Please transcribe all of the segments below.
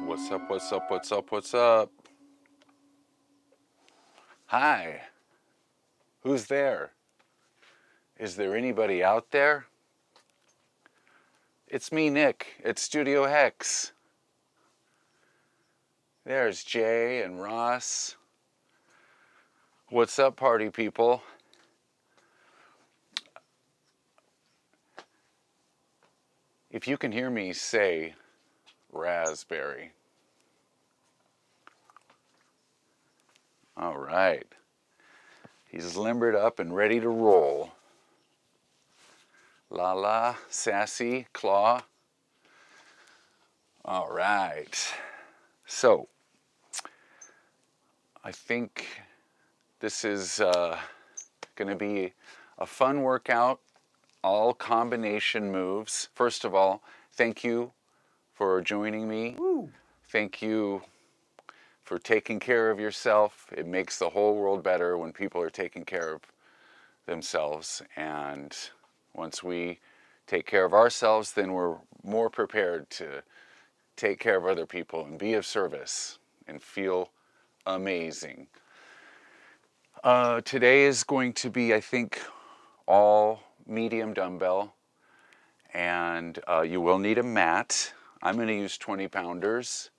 What's up, what's up, what's up, what's up? Hi. Who's there? Is there anybody out there? It's me, Nick, at Studio Hex. There's Jay and Ross. What's up, party people? If you can hear me, say raspberry. All right. He's limbered up and ready to roll. La la, sassy, claw. All right. So, I think this is going to be a fun workout, all combination moves. First of all, thank you for joining me. Woo. Thank you for taking care of yourself. It makes the whole world better when people are taking care of themselves. And once we take care of ourselves, then we're more prepared to take care of other people and be of service and feel amazing. Today is going to be, I think, all medium dumbbell. And you will need a mat. I'm going to use 20 pounders.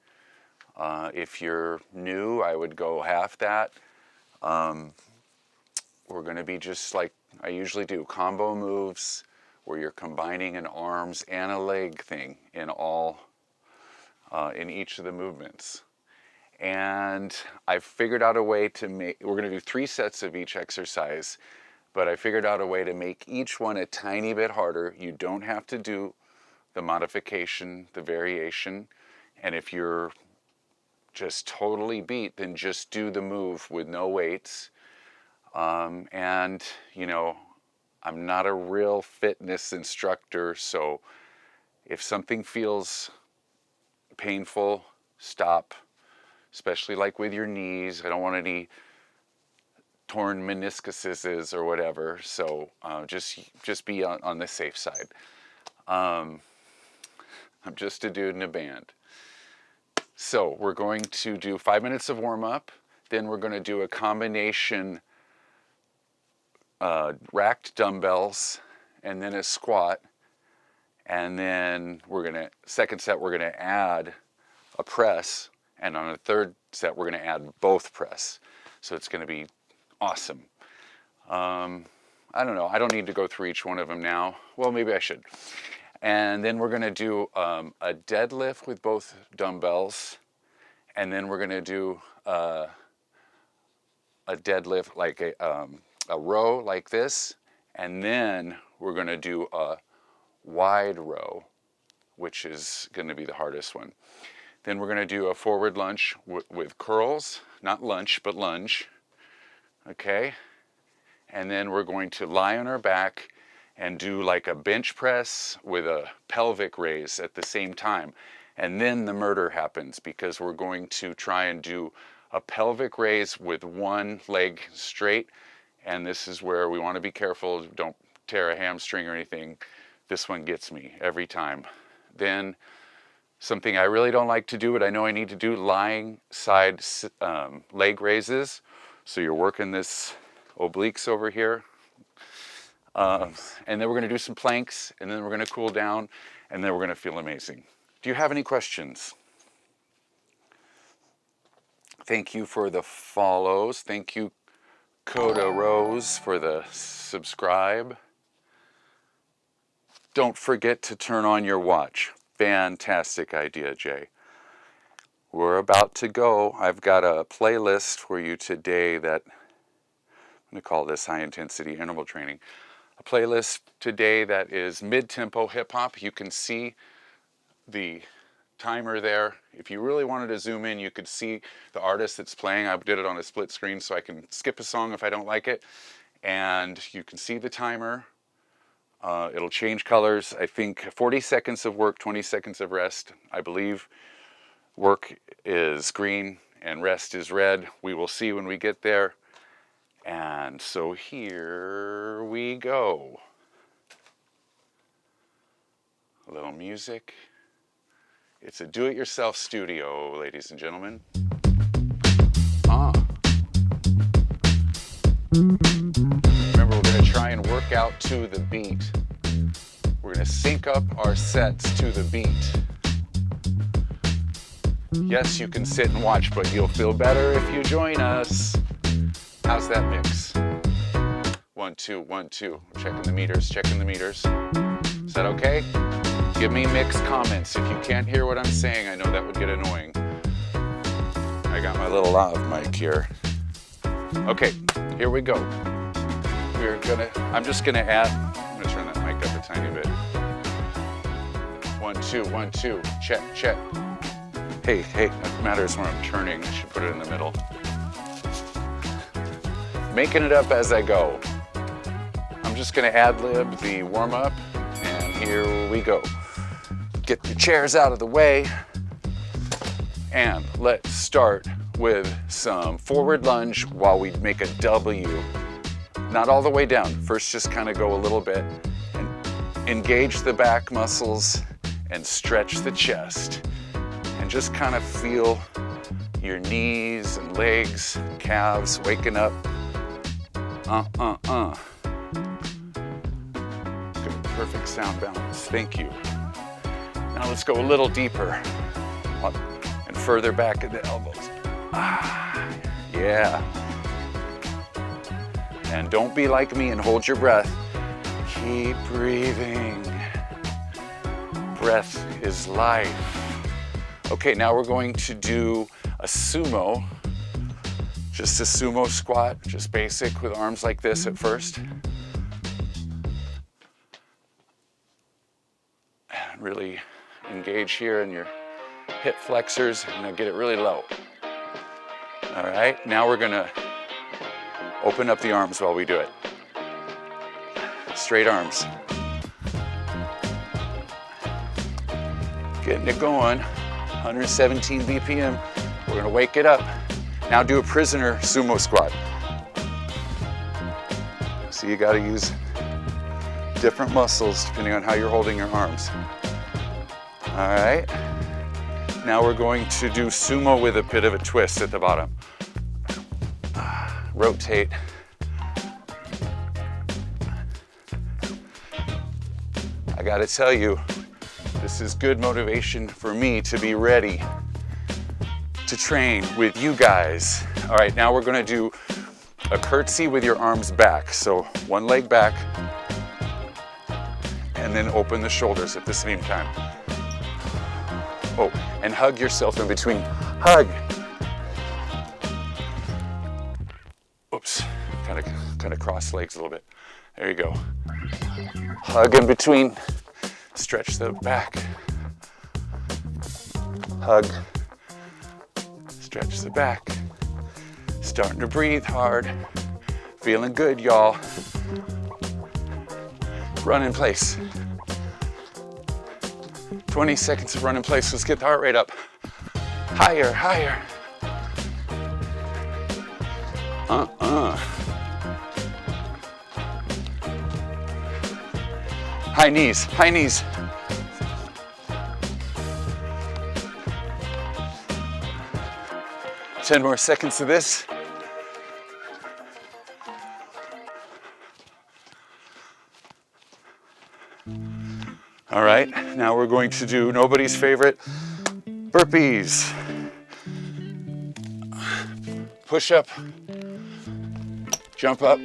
If you're new, I would go half that. We're going to be just like I usually do, combo moves where you're combining an arms and a leg thing in each of the movements. And I figured out a way to make, we're going to do 3 sets of each exercise, but I figured out a way to make each one a tiny bit harder. You don't have to do the modification, the variation, and if you're just totally beat, then just do the move with no weights. And, you know, I'm not a real fitness instructor, so if something feels painful, stop, especially like with your knees. I don't want any torn meniscuses or whatever, so just be on the safe side. I'm just a dude in a band. So we're going to do 5 minutes of warm-up, then we're going to do a combination racked dumbbells, and then a squat, and then second set we're going to add a press, and on a third set we're going to add both press. So it's going to be awesome. I don't know, I don't need to go through each one of them now. Well, maybe I should. And then we're going to do a deadlift with both dumbbells. And then we're going to do a deadlift like a row like this. And then we're going to do a wide row, which is going to be the hardest one. Then we're going to do a forward lunge with curls. Not lunge, but lunge. Okay? And then we're going to lie on our back and do like a bench press with a pelvic raise at the same time. And then the murder happens, because we're going to try and do a pelvic raise with one leg straight. And this is where we want to be careful, don't tear a hamstring or anything. This one gets me every time. Then something I really don't like to do, but I know I need to do, lying side leg raises. So you're working this obliques over here. And then we're gonna do some planks, and then we're gonna cool down, and then we're gonna feel amazing. Do you have any questions? Thank you for the follows. Thank you, Coda Rose, for the subscribe. Don't forget to turn on your watch. Fantastic idea, Jay. We're about to go. I've got a playlist for you today that, I'm going to call this high intensity interval training. A playlist today that is mid-tempo hip hop. You can see the timer there. If you really wanted to zoom in, you could see the artist that's playing. I did it on a split screen so I can skip a song if I don't like it. And you can see the timer. It'll change colors. I think 40 seconds of work, 20 seconds of rest. I believe work is green and rest is red. We will see when we get there. And so here we go. A little music. It's a do-it-yourself studio, ladies and gentlemen. Remember, we're going to try and work out to the beat. We're going to sync up our sets to the beat. Yes, you can sit and watch, but you'll feel better if you join us. How's that mix? 1, 2, 1, 2. Checking the meters, checking the meters. Is that okay? Give me mixed comments. If you can't hear what I'm saying, I know that would get annoying. I got my little lav mic here. Okay, here we go. I'm just gonna add, I'm gonna turn that mic up a tiny bit. 1, 2, 1, 2, check, check. Hey, that matters when I'm turning. I should put it in the middle. Making it up as I go. I'm just gonna ad-lib the warm-up, and here we go. Get the chairs out of the way, and let's start with some forward lunge while we make a W. Not all the way down. First, just kind of go a little bit and engage the back muscles and stretch the chest. And just kind of feel your knees and legs, calves waking up. Good, perfect sound balance. Thank you. Now let's go a little deeper and further back at the elbows. Yeah. And don't be like me and hold your breath. Keep breathing. Breath is life. Okay, now we're going to do a sumo. Just a sumo squat, just basic with arms like this at first. And really engage here in your hip flexors and then get it really low. All right, now we're gonna open up the arms while we do it. Straight arms. Getting it going, 117 BPM. We're gonna wake it up. Now do a prisoner sumo squat. So you gotta use different muscles depending on how you're holding your arms. All right, now we're going to do sumo with a bit of a twist at the bottom. Rotate. I gotta tell you, this is good motivation for me to be ready to train with you guys. All right, now we're gonna do a curtsy with your arms back. So one leg back, and then open the shoulders at the same time. Oh, and hug yourself in between. Hug. Oops, kind of cross legs a little bit. There you go. Hug in between. Stretch the back. Hug. Stretch the back. Starting to breathe hard. Feeling good, y'all. Run in place. 20 seconds of run in place. Let's get the heart rate up. Higher, higher. High knees, high knees. Ten more seconds of this. All right, now we're going to do nobody's favorite, burpees. Push up, jump up.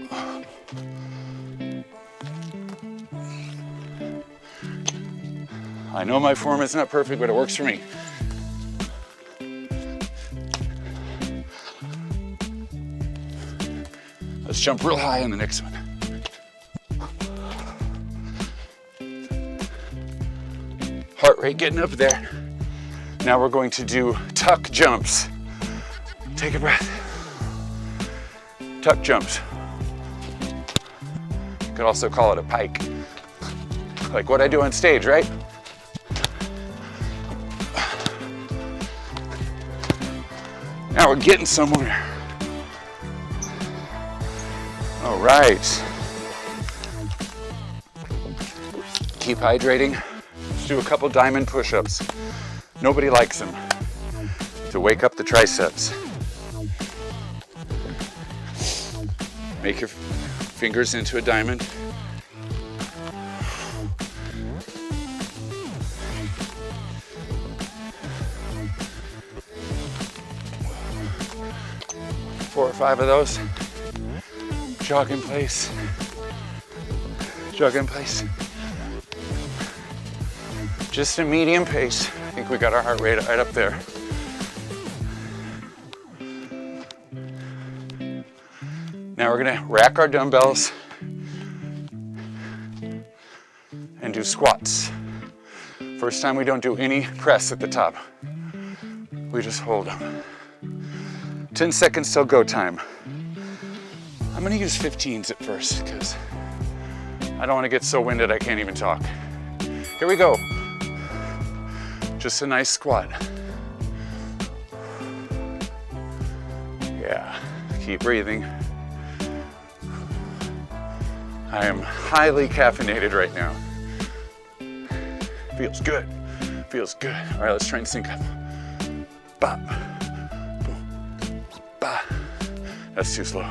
I know my form is not perfect, but it works for me. Let's jump real high on the next one. Heart rate getting up there. Now we're going to do tuck jumps. Take a breath. Tuck jumps. You could also call it a pike. Like what I do on stage, right? Now we're getting somewhere. All right. Keep hydrating. Let's do a couple diamond push-ups. Nobody likes them. To wake up the triceps. Make your fingers into a diamond. Four or five of those. Jog in place. Jog in place. Just a medium pace. I think we got our heart rate right up there. Now we're gonna rack our dumbbells and do squats. First time we don't do any press at the top. We just hold them. 10 seconds till go time. I'm gonna use 15s at first because I don't wanna get so winded I can't even talk. Here we go. Just a nice squat. Yeah, keep breathing. I am highly caffeinated right now. Feels good, feels good. All right, let's try and sync up. Bop, boom, ba. That's too slow.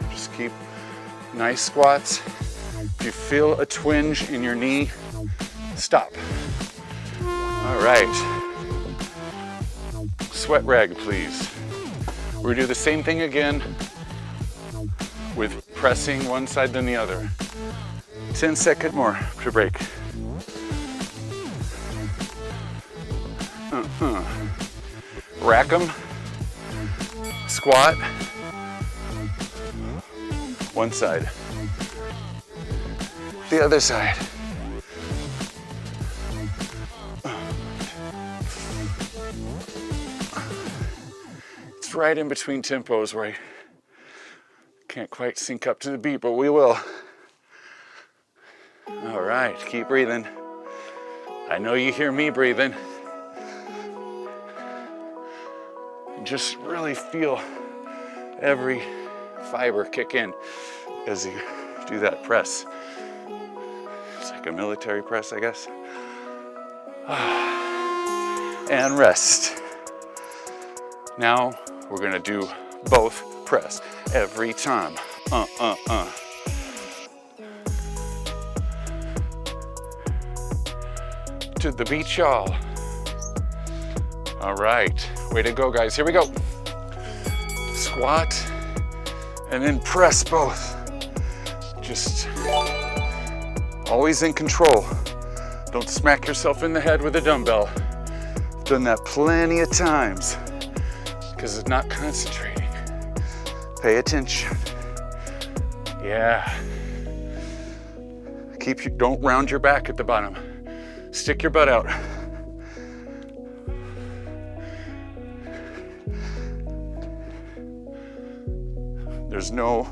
Just keep nice squats. If you feel a twinge in your knee, stop. All right. Sweat rag, please. We're gonna do the same thing again with pressing one side then the other. 10 seconds more to break. Rack them, squat, one side, the other side. It's right in between tempos where I can't quite sync up to the beat, but we will. All right, keep breathing. I know you hear me breathing. Just really feel every fiber kick in as you do that press. It's like a military press, I guess. And rest. Now we're gonna do both press every time. To the beat, y'all. All right, way to go, guys. Here we go. Squat and then press both. Just always in control. Don't smack yourself in the head with a dumbbell. I've done that plenty of times because it's not concentrating. Pay attention. Yeah. Don't round your back at the bottom. Stick your butt out. There's no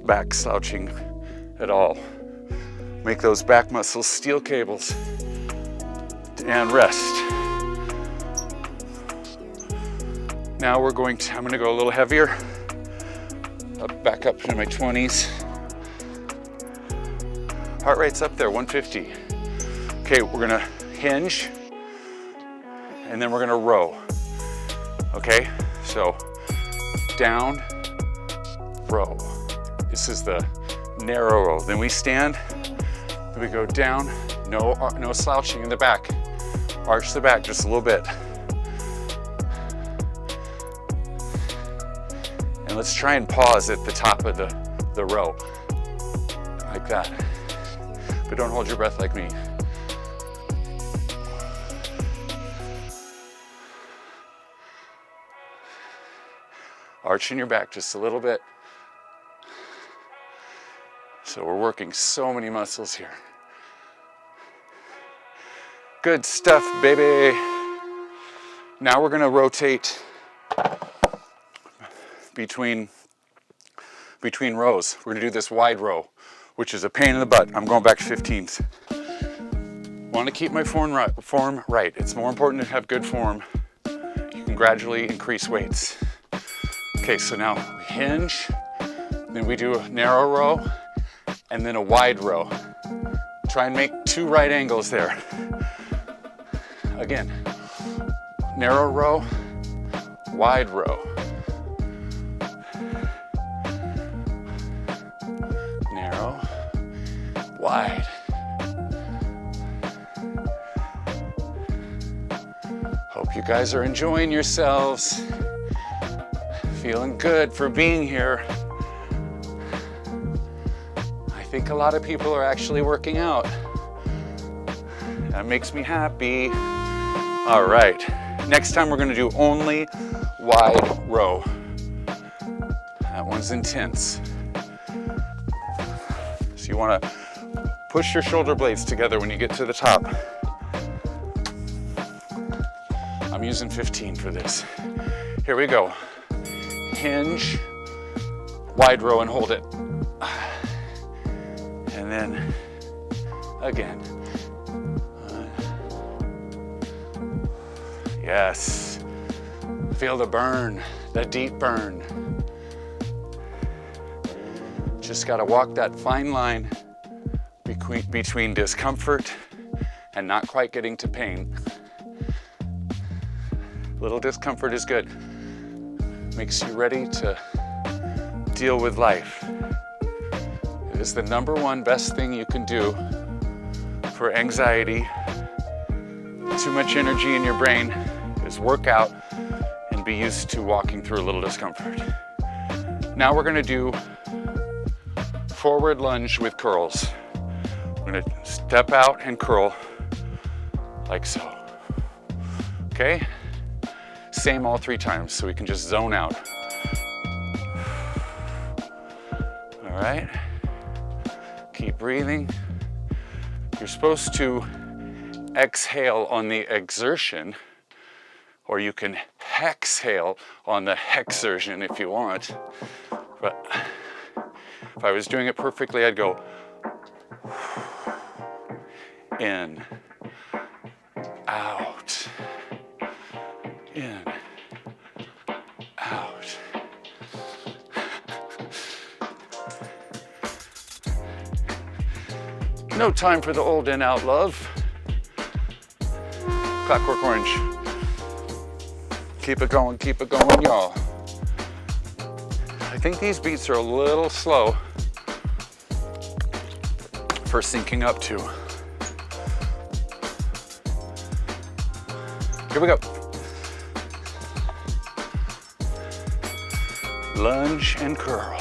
back slouching at all. Make those back muscles steel cables and rest. Now I'm gonna go a little heavier. Back up to my 20s. Heart rate's up there, 150. Okay, we're gonna hinge and then we're gonna row. Okay, so down, row. This is the narrow row. Then we stand, then we go down, no slouching in the back. Arch the back just a little bit. And let's try and pause at the top of the row, like that. But don't hold your breath like me. Arching your back just a little bit. So we're working so many muscles here. Good stuff, baby. Now we're gonna rotate between rows. We're gonna do this wide row, which is a pain in the butt. I'm going back to 15s. Want to keep my form right. It's more important to have good form. You can gradually increase weights. Okay, so now we hinge, then we do a narrow row, and then a wide row. Try and make 2 right angles there. Again, narrow row, wide row. Narrow, wide. Hope you guys are enjoying yourselves. Feeling good for being here. I think a lot of people are actually working out. That makes me happy. All right, next time we're gonna do only wide row. That one's intense. So you wanna push your shoulder blades together when you get to the top. I'm using 15 for this. Here we go. Hinge, wide row and hold it. And then again. Yes. Feel the burn, the deep burn. Just gotta walk that fine line between discomfort and not quite getting to pain. Little discomfort is good. Makes you ready to deal with life. It is the #1 best thing you can do for anxiety, too much energy in your brain, is work out and be used to walking through a little discomfort. Now we're gonna do forward lunge with curls. We're gonna step out and curl like so. Okay? Same all 3 times so we can just zone out. All right, keep breathing. You're supposed to exhale on the exertion, or you can hexhale on the hexertion if you want. But if I was doing it perfectly, I'd go in, out, in, out. No time for the old and out, love. Clockwork Orange. Keep it going, y'all. I think these beats are a little slow for syncing up to. Here we go. Lunge and curl.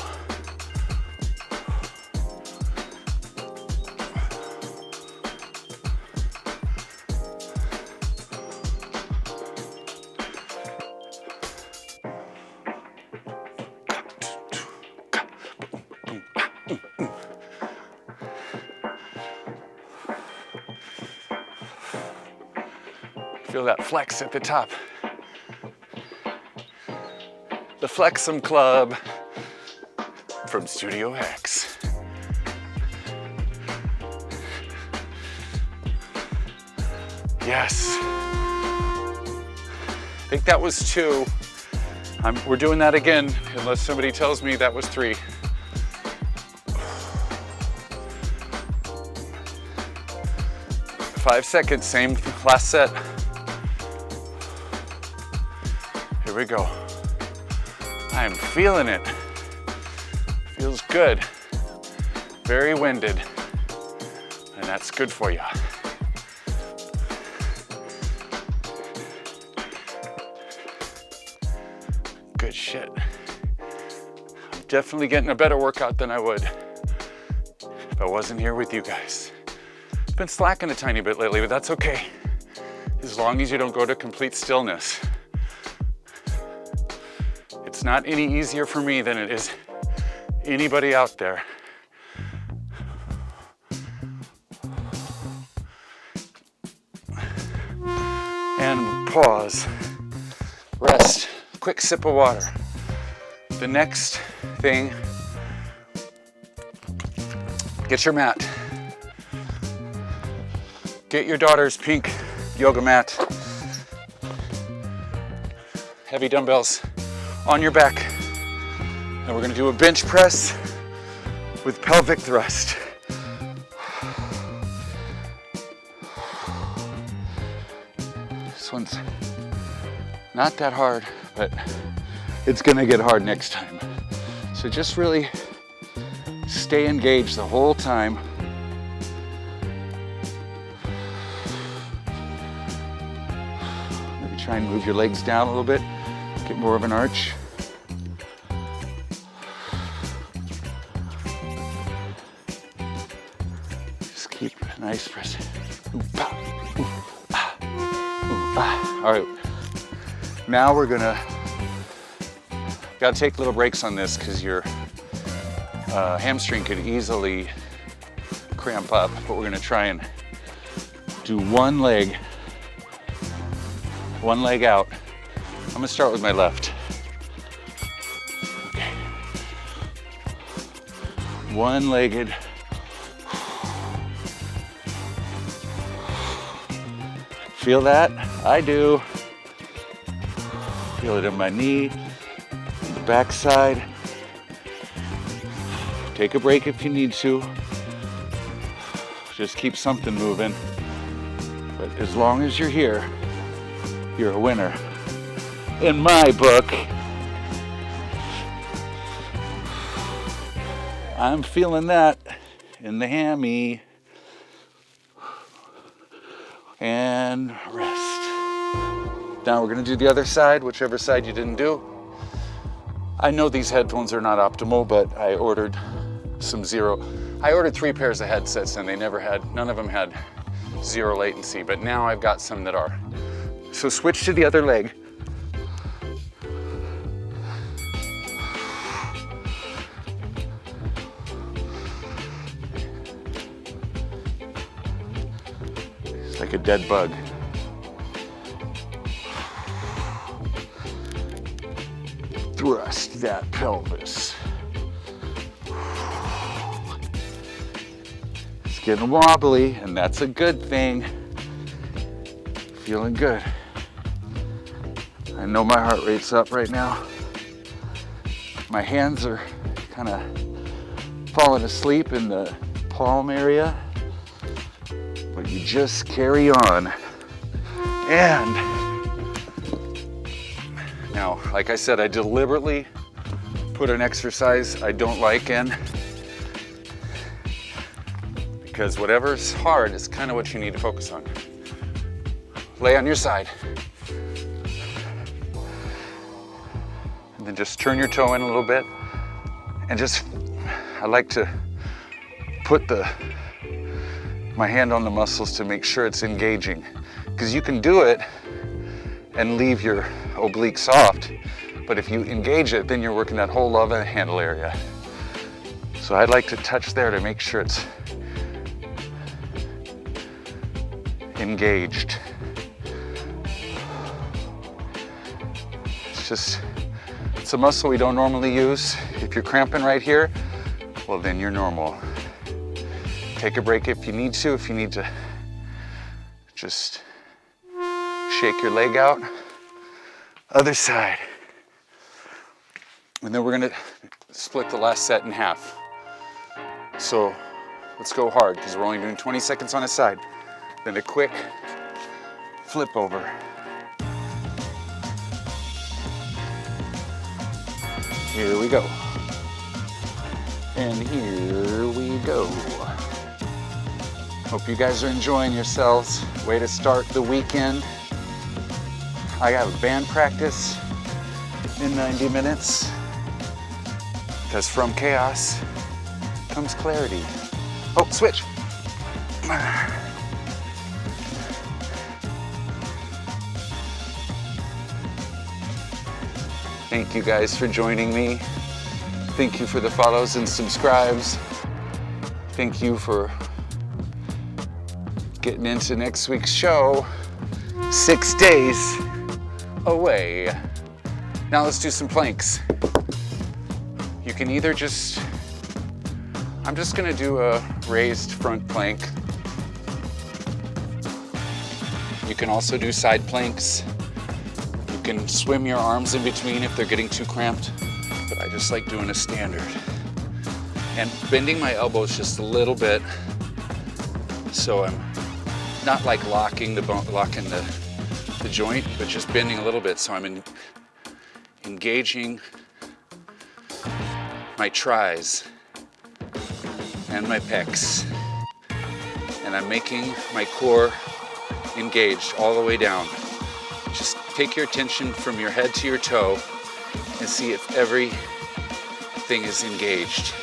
Feel that flex at the top. The Hexum Club from Studio Hex. Yes. I think that was 2. We're doing that again, unless somebody tells me that was 3. Five seconds, same last set. Here we go. I'm feeling it. Feels good. Very winded. And that's good for you. Good shit. I'm definitely getting a better workout than I would if I wasn't here with you guys. I've been slacking a tiny bit lately, but that's okay. As long as you don't go to complete stillness. It's not any easier for me than it is anybody out there. And pause, rest, quick sip of water. The next thing, get your mat. Get your daughter's pink yoga mat. Heavy dumbbells on your back. And we're gonna do a bench press with pelvic thrust. This one's not that hard, but it's gonna get hard next time. So just really stay engaged the whole time. Maybe try and move your legs down a little bit, get more of an arch. Just keep nice press. All right, now we're gotta take little breaks on this because your hamstring could easily cramp up, but we're gonna try and do one leg out. I'm gonna start with my left. Okay. One-legged. Feel that? I do. Feel it in my knee, the backside. Take a break if you need to. Just keep something moving. But as long as you're here, you're a winner. In my book, I'm feeling that in the hammy. And rest. Now we're gonna do the other side, whichever side you didn't do. I know these headphones are not optimal, but I ordered I ordered 3 pairs of headsets and none of them had 0 latency, but now I've got some that are. So switch to the other leg. It's like a dead bug. Thrust that pelvis. It's getting wobbly, and that's a good thing. Feeling good. I know my heart rate's up right now. My hands are kind of falling asleep in the palm area, but you just carry on. And now, like I said, I deliberately put an exercise I don't like in, because whatever's hard is kind of what you need to focus on. Lay on your side. And then just turn your toe in a little bit. And I like to put my hand on the muscles to make sure it's engaging. Because you can do it and leave your oblique soft, but if you engage it, then you're working that whole love handle area. So I'd like to touch there to make sure it's engaged. It's a muscle we don't normally use. If you're cramping right here, well, then you're normal. Take a break if you need to. If you need to just shake your leg out. Other side. And then we're gonna split the last set in half. So let's go hard, because we're only doing 20 seconds on a side. Then a quick flip over. Here we go. And here we go. Hope you guys are enjoying yourselves. Way to start the weekend. I have band practice in 90 minutes because from chaos comes clarity. Oh, switch. Thank you guys for joining me. Thank you for the follows and subscribes. Thank you for getting into next week's show. 6 days away. Now let's do some planks. You can either I'm just gonna do a raised front plank. You can also do side planks. You can swim your arms in between if they're getting too cramped, but I just like doing a standard. And bending my elbows just a little bit, so I'm not like locking the joint, but just bending a little bit, so I'm engaging my tris and my pecs, and I'm making my core engaged all the way down. Just take your attention from your head to your toe and see if everything is engaged.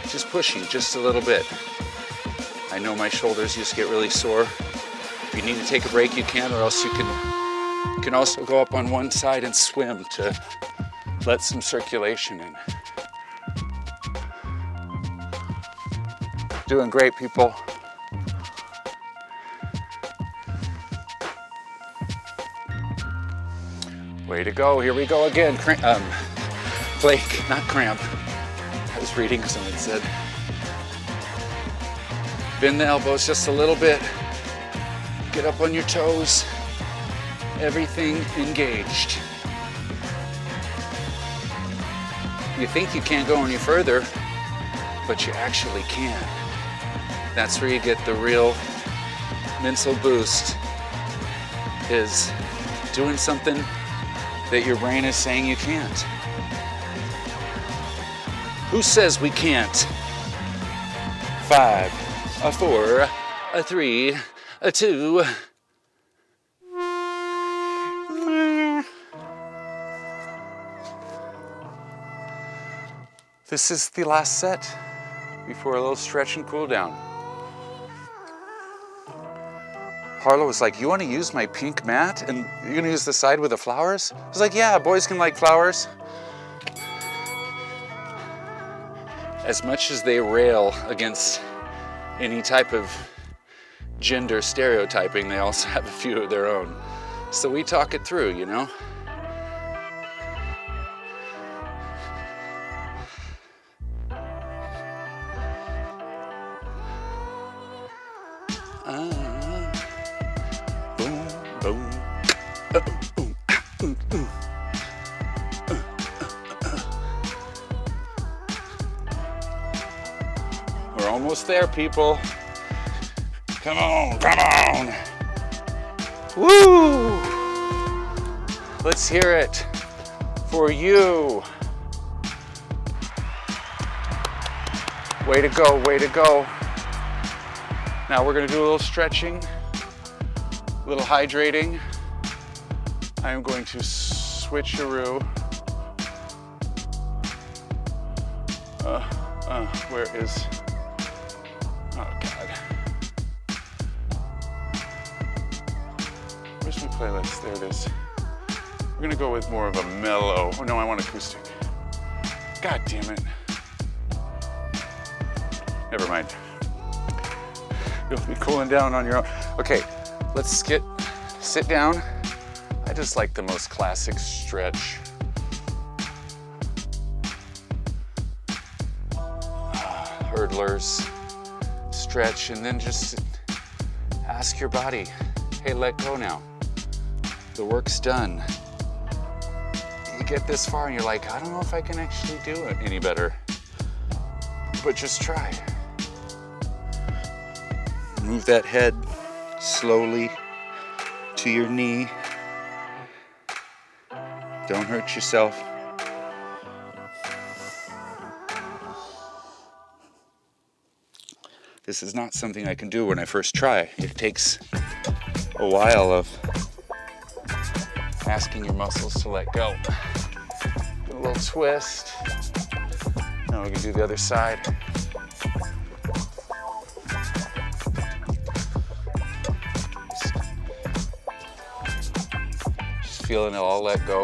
Just pushing just a little bit. I know my shoulders used to get really sore. If you need to take a break, you can, or else you can also go up on one side and swim to let some circulation in. Doing great, people. Way to go. Here we go again. Flake, not cramp. I was reading, someone said. Bend the elbows just a little bit. Get up on your toes. Everything engaged. You think you can't go any further, but you actually can. That's where you get the real mental boost, is doing something that your brain is saying you can't. Who says we can't? 5, a 4, a 3, a 2. This is the last set before a little stretch and cool down. Harlow was like, you want to use my pink mat and you're going to use the side with the flowers? I was like, yeah, boys can like flowers. As much as they rail against any type of gender stereotyping, they also have a few of their own. So we talk it through, you know? We're almost there, people. Come on, come on. Woo! Let's hear it for you. Way to go, way to go. Now we're gonna do a little stretching, a little hydrating. I am going to switcheroo. Where is, oh God. Where's my playlist? There it is. We're gonna go with more of a mellow, oh no, I want acoustic. God damn it. Never mind. You'll be cooling down on your own. Okay, let's sit down. I just like the most classic stretch. Hurdlers, stretch, and then just ask your body, hey, let go now. The work's done. You get this far and you're like, I don't know if I can actually do it any better, but just try. Move that head slowly to your knee. Don't hurt yourself. This is not something I can do when I first try. It takes a while of asking your muscles to let go. Do a little twist. Now we can do the other side. Just feeling it all let go.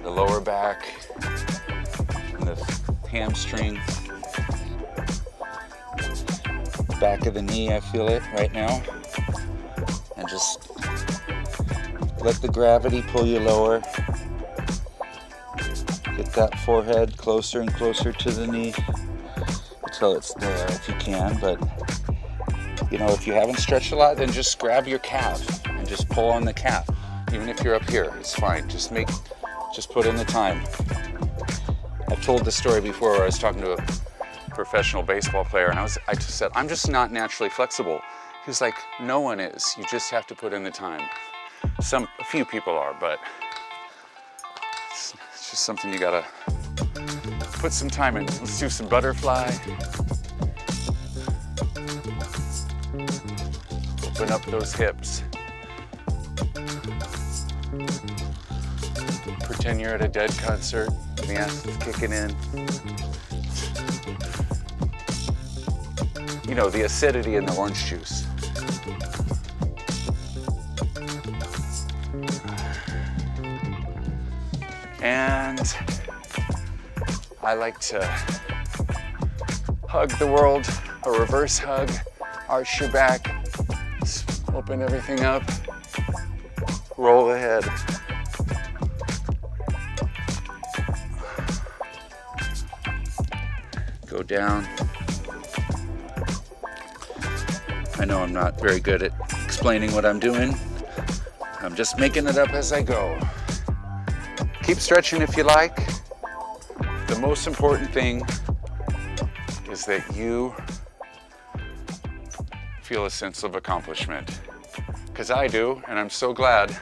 The lower back and the hamstring. Back of the knee, I feel it right now. And just let the gravity pull you lower. Get that forehead closer and closer to the knee until it's there if you can. But you know, if you haven't stretched a lot, then just grab your calf and just pull on the calf. Even if you're up here, it's fine. Just put in the time. I've told this story before where I was talking to a professional baseball player and I just said, I'm just not naturally flexible. He was like, no one is. You just have to put in the time. A few people are, but it's just something you gotta put some time in. Let's do some butterfly. Open up those hips. Pretend you're at a Dead concert. The acid's kicking in. You know, the acidity in the orange juice. And I like to hug the world, a reverse hug, arch your back, open everything up, roll the head. Go down. I know I'm not very good at explaining what I'm doing. I'm just making it up as I go. Keep stretching if you like. The most important thing is that you feel a sense of accomplishment. Because I do, and I'm so glad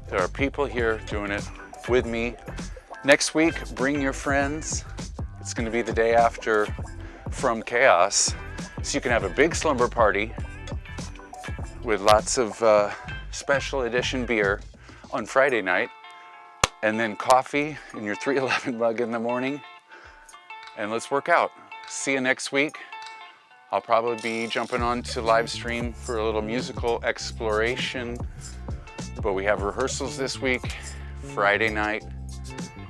there are people here doing it with me. Next week, bring your friends. It's going to be the day after From Chaos. So you can have a big slumber party with lots of special edition beer on Friday night. And then coffee in your 311 mug in the morning. And let's work out. See you next week. I'll probably be jumping on to live stream for a little musical exploration. But we have rehearsals this week. Friday night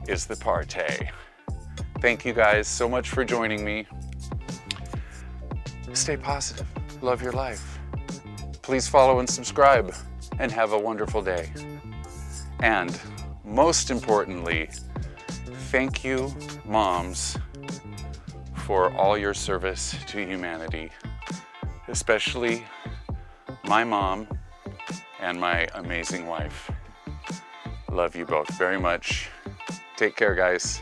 is the party. Thank you guys so much for joining me. Stay positive. Love your life. Please follow and subscribe. And have a wonderful day. And most importantly, thank you, moms, for all your service to humanity, especially my mom and my amazing wife. Love you both very much. Take care, guys.